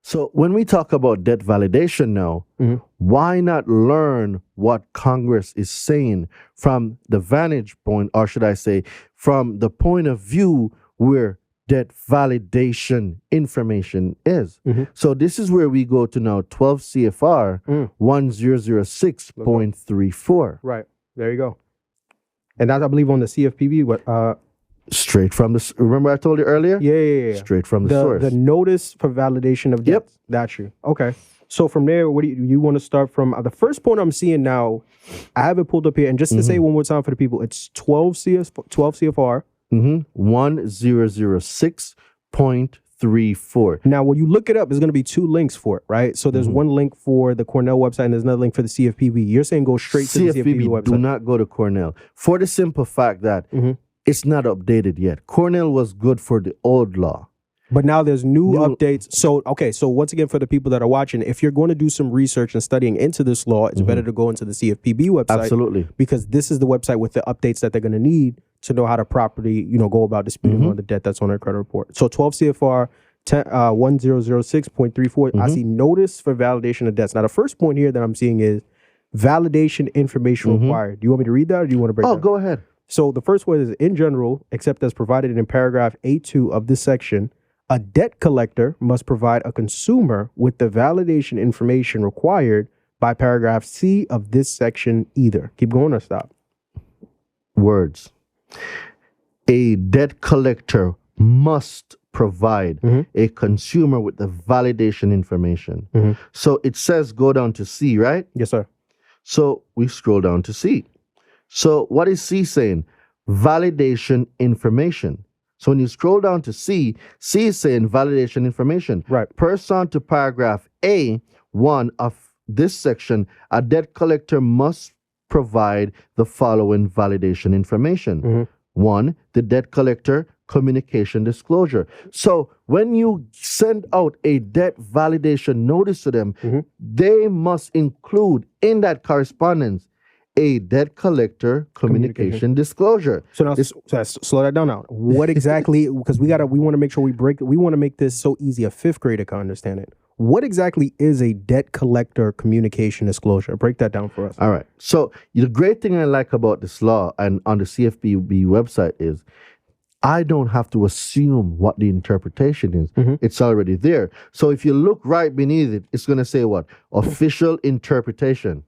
So when we talk about debt validation now, why not learn what Congress is saying from the vantage point, or should I say, from the point of view where debt validation information is? So this is where we go to now 12 CFR 1006.34. Right. There you go. And that's, I believe, on the CFPB. Straight from the, remember I told you earlier? Yeah. Straight from the source. The notice for validation of debt. Yep. That's you. Okay. So from there, what do you want to start from? The first point I'm seeing now, I have it pulled up here. And just to say one more time for the people, it's 12 CFR. 1006.34. Now, when you look it up, there's going to be two links for it, right? So there's one link for the Cornell website and there's another link for the CFPB. You're saying go straight to the CFPB website. Do not go to Cornell for the simple fact that it's not updated yet. Cornell was good for the old law. But now there's new updates. So, okay, so once again, for the people that are watching, if you're going to do some research and studying into this law, it's better to go into the CFPB website. Absolutely. Because this is the website with the updates that they're going to need to know how to properly, go about disputing on the debt that's on their credit report. So 12 CFR 1006.34, I see notice for validation of debts. Now, the first point here that I'm seeing is validation information required. Do you want me to read that or do you want to break it down? Go ahead. So the first one is, in general, except as provided in paragraph A2 of this section, a debt collector must provide a consumer with the validation information required by paragraph C of this section either. Keep going or stop. Words. A debt collector must provide a consumer with the validation information. So it says go down to C, right? Yes, sir. So we scroll down to C. So what is C saying? Validation information. So when you scroll down to C, C is saying validation information. Right. Pursuant to paragraph A1 of this section, a debt collector must provide the following validation information. 1, the debt collector communication disclosure. So when you send out a debt validation notice to them, they must include in that correspondence a debt collector communication disclosure. So now, slow that down now. What exactly, because we want to make sure we want to make this so easy a fifth grader can understand it. What exactly is a debt collector communication disclosure? Break that down for us. All right. So the great thing I like about this law and on the CFPB website is I don't have to assume what the interpretation is. It's already there. So if you look right beneath it, it's going to say what? Official interpretation.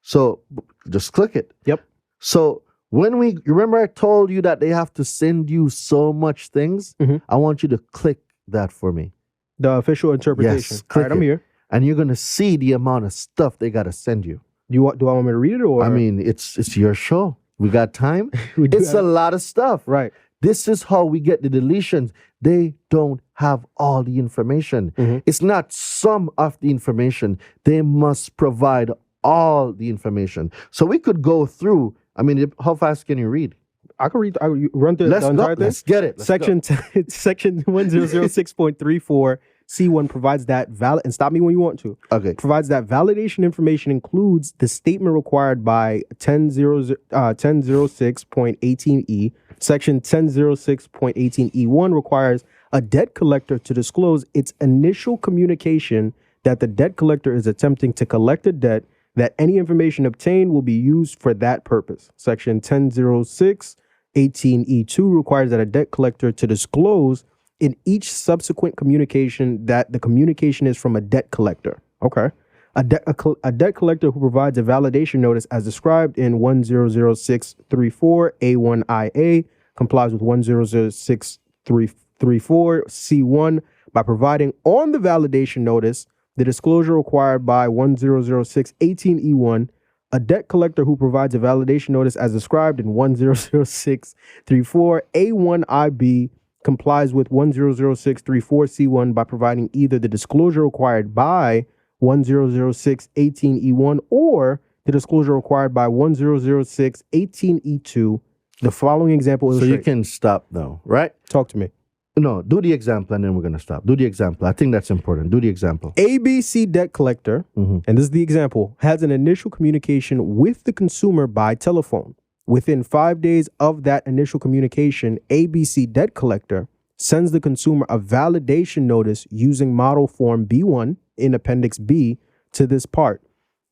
So just click it. Yep. So when remember I told you that they have to send you so much things? I want you to click that for me. The official interpretation. Yes, all right, I'm here. And you're going to see the amount of stuff they got to send you. Do I want me to read it or? I mean, it's your show. We got time. It's a lot of stuff. Right. This is how we get the deletions. They don't have all the information. It's not some of the information. They must provide all the information. So we could go through. I mean, how fast can you read? I can read. Run through the entire thing. Let's get it. Section 1006.34 C1 provides that and stop me when you want to. Okay. Provides that validation information includes the statement required by 1006.18E. Section 1006.18E1 requires a debt collector to disclose its initial communication that the debt collector is attempting to collect a debt, that any information obtained will be used for that purpose. Section 1006.18E2 requires that a debt collector to disclose in each subsequent communication that the communication is from a debt collector. Okay. A debt collector who provides a validation notice as described in 100634 A1IA complies with 100634 C1 by providing on the validation notice the disclosure required by 1006.18E1. A debt collector who provides a validation notice as described in 100634 A1IB complies with 100634 C1 by providing either the disclosure required by 1006.18E1 or the disclosure required by 1006.18E2. The following example is so you can stop now, right? Talk to me. No, do the example and then we're going to stop. Do the example. I think that's important. Do the example. ABC debt collector, and this is the example, has an initial communication with the consumer by telephone. Within 5 days of that initial communication, ABC debt collector sends the consumer a validation notice using model form B1 in Appendix B to this part.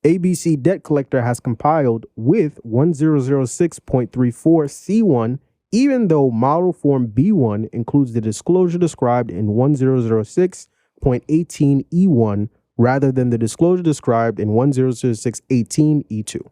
ABC debt collector has compiled with 1006.34C1, even though model form B1 includes the disclosure described in 1006.18E1 rather than the disclosure described in 1006.18E2.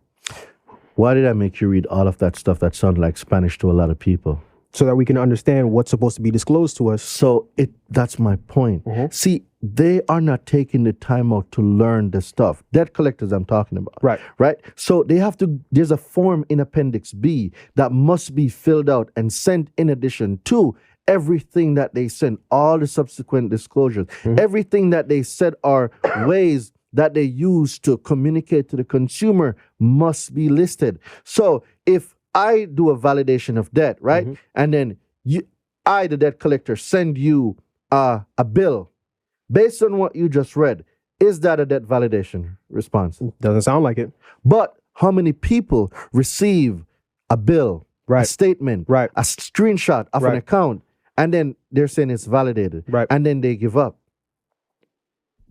Why did I make you read all of that stuff that sounded like Spanish to a lot of people? So that we can understand what's supposed to be disclosed to us. So that's my point. See, they are not taking the time out to learn the stuff. Debt collectors I'm talking about. Right? So there's a form in Appendix B that must be filled out and sent in addition to everything that they send, all the subsequent disclosures, everything that they said are ways that they use to communicate to the consumer must be listed. So if I do a validation of debt, right? And then I, the debt collector, send you a bill based on what you just read. Is that a debt validation response? Doesn't sound like it. But how many people receive a bill, a statement, a screenshot of an account, and then they're saying it's validated, and then they give up?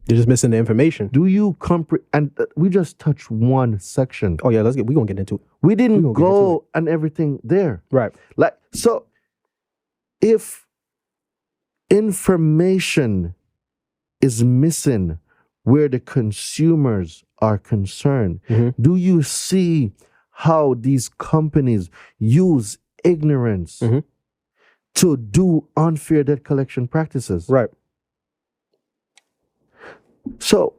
They're just missing the information. Do you comprehend? And we just touched one section. Oh yeah, we're gonna get into it. We didn't go and everything there. Like, so if information is missing where the consumers are concerned, do you see how these companies use ignorance to do unfair debt collection practices? So,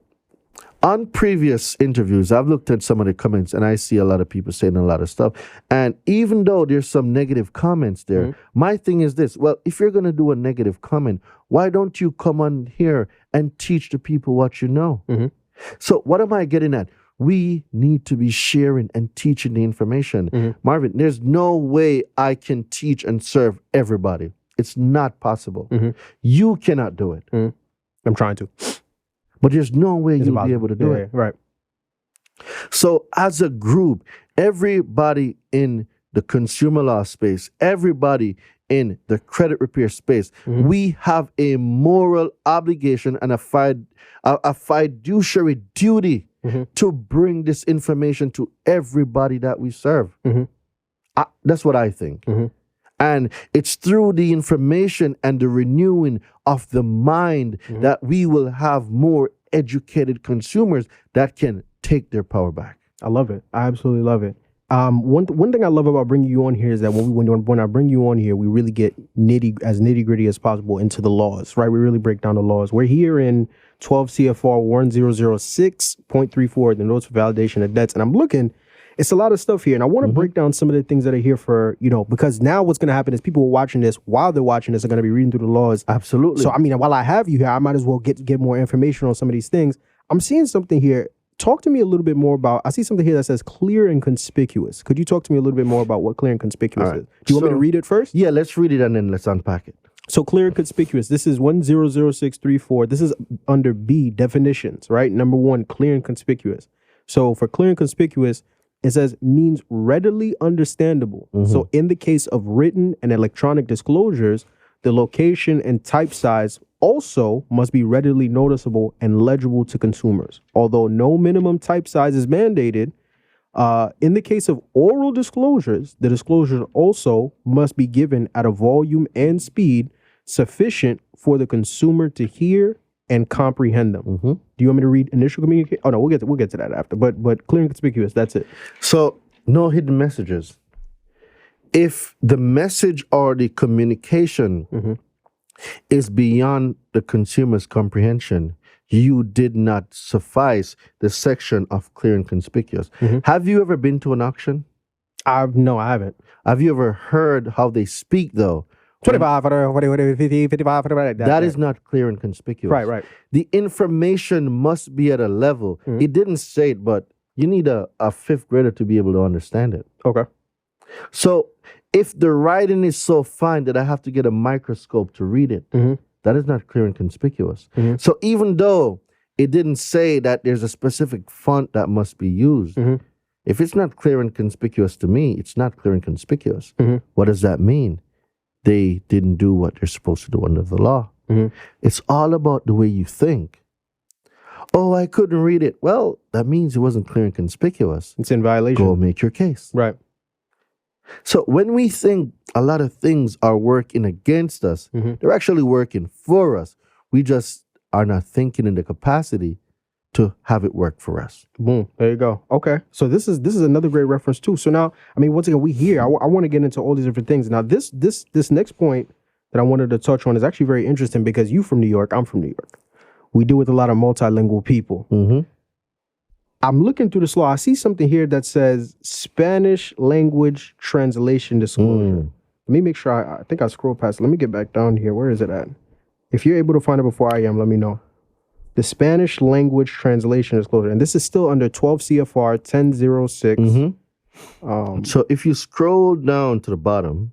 on previous interviews, I've looked at some of the comments and I see a lot of people saying a lot of stuff. And even though there's some negative comments there, my thing is this. Well, if you're going to do a negative comment, why don't you come on here and teach the people what you know? So what am I getting at? We need to be sharing and teaching the information. Marvin, there's no way I can teach and serve everybody. It's not possible. You cannot do it. I'm trying to. But there's no way you'll be able to do it. So as a group, everybody in the consumer law space, everybody in the credit repair space, we have a moral obligation and a fiduciary duty to bring this information to everybody that we serve. That's what I think. And it's through the information and the renewing of the mind that we will have more educated consumers that can take their power back. I love it. I absolutely love it. One thing I love about bringing you on here is that when I bring you on here, we really get nitty gritty as possible into the laws, right? We really break down the laws. We're here in 12 CFR 1006.34, the notice for validation of debts. And I'm looking, it's a lot of stuff here. And I want to break down some of the things that are here for, because now what's going to happen is people watching this, while they're watching this, are going to be reading through the laws. Absolutely. So, I mean, while I have you here, I might as well get more information on some of these things. I'm seeing something here. Talk to me a little bit more about, I see something here that says clear and conspicuous. Could you talk to me a little bit more about what clear and conspicuous is? Do you want me to read it first? Yeah, let's read it and then let's unpack it. So clear and conspicuous, this is 100634. This is under B, definitions, right? Number one, clear and conspicuous. So for clear and conspicuous, it says means readily understandable. So in the case of written and electronic disclosures, the location and type size also must be readily noticeable and legible to consumers. Although no minimum type size is mandated, in the case of oral disclosures, the disclosures also must be given at a volume and speed sufficient for the consumer to hear and comprehend them. Do you want me to read initial communication? Oh no, we'll get to that after. But clear and conspicuous, that's it. So no hidden messages. If the message or the communication is beyond the consumer's comprehension, you did not suffice the section of clear and conspicuous. Have you ever been to an auction? No, I haven't. Have you ever heard how they speak though? 25, 50, 55, that is not clear and conspicuous. Right. The information must be at a level. It didn't say it, but you need a fifth grader to be able to understand it. Okay. So if the writing is so fine that I have to get a microscope to read it, that is not clear and conspicuous. So even though it didn't say that there's a specific font that must be used, if it's not clear and conspicuous to me, it's not clear and conspicuous. What does that mean? they didn't do what they're supposed to do under the law. It's all about the way you think. Oh, I couldn't read it. Well, that means it wasn't clear and conspicuous. It's in violation. Go make your case. Right. So when we think a lot of things are working against us, they're actually working for us. We just are not thinking in the capacity to have it work for us. Boom. There you go. Okay. So this is another great reference too. So now, I mean, once again, we here. I want to get into all these different things. Now, this next point that I wanted to touch on is actually very interesting because you from New York, I'm from New York. We deal with a lot of multilingual people. I'm looking through this law. I see something here that says Spanish language translation disclosure. Let me make sure. I think I scrolled past it. Let me get back down here. Where is it at? If you're able to find it before I am, let me know. The Spanish language translation disclosure. And this is still under 12 CFR 1006. So if you scroll down to the bottom,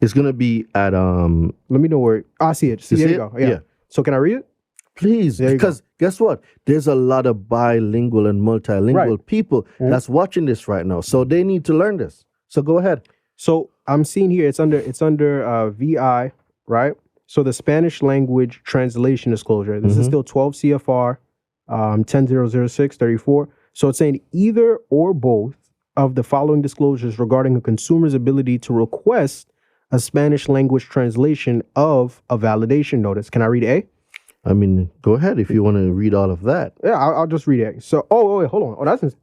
it's going to be at... Let me know where... I see it. See, there you go. Yeah. So can I read it? Please, because guess what? There's a lot of bilingual and multilingual people that's watching this right now. So they need to learn this. So go ahead. So I'm seeing here, it's under VI, right? So the Spanish language translation disclosure. This is still 12 CFR 1006-34. So it's saying either or both of the following disclosures regarding a consumer's ability to request a Spanish language translation of a validation notice. Can I read A? I mean, go ahead if you want to read all of that. Yeah, I'll just read it. So, wait, hold on. Oh, that's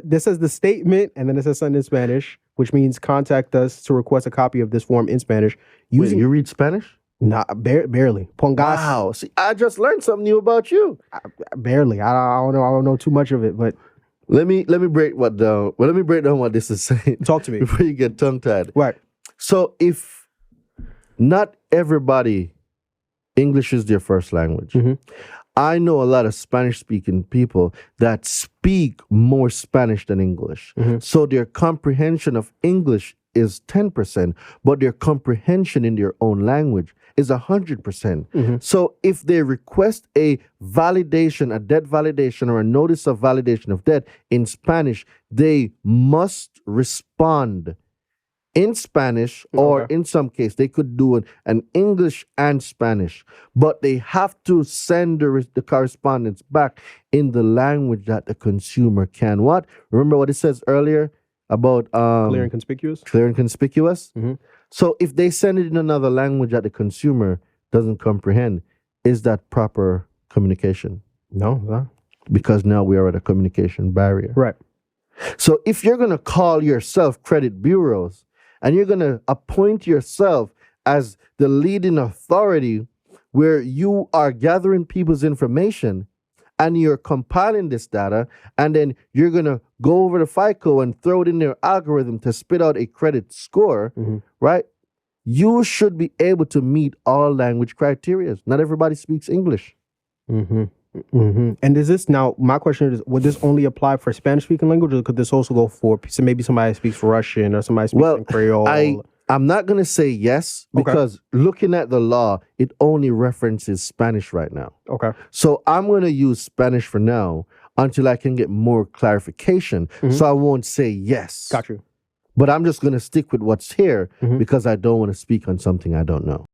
this says the statement, and then it says something in Spanish, which means contact us to request a copy of this form in Spanish. Wait, you read Spanish? Nah, barely. Pongas. Wow. See, I just learned something new about you. Barely. I don't know too much of it, but let me break what down. Well, let me break down what this is saying. Talk to me before you get tongue tied. Right. So, if not everybody English is their first language. I know a lot of Spanish-speaking people that speak more Spanish than English. So their comprehension of English is 10%, but their comprehension in their own language is 100%. So if they request a validation, a debt validation, or a notice of validation of debt in Spanish, they must respond in Spanish, or in some case, they could do an English and Spanish, but they have to send the correspondence back in the language that the consumer can what? Remember what it says earlier about clear and conspicuous? Clear and conspicuous. So if they send it in another language that the consumer doesn't comprehend, is that proper communication? No. Because now we are at a communication barrier. Right. So if you're going to call yourself credit bureaus, and you're going to appoint yourself as the leading authority where you are gathering people's information and you're compiling this data, and then you're going to go over to FICO and throw it in their algorithm to spit out a credit score, right? You should be able to meet all language criteria. Not everybody speaks English. And is this now? My question is: would this only apply for Spanish-speaking language, or could this also go for maybe somebody speaks Russian or somebody speaks in Creole? I'm not going to say yes because looking at the law, it only references Spanish right now. So I'm going to use Spanish for now until I can get more clarification. So I won't say yes. Got you. But I'm just going to stick with what's here because I don't want to speak on something I don't know.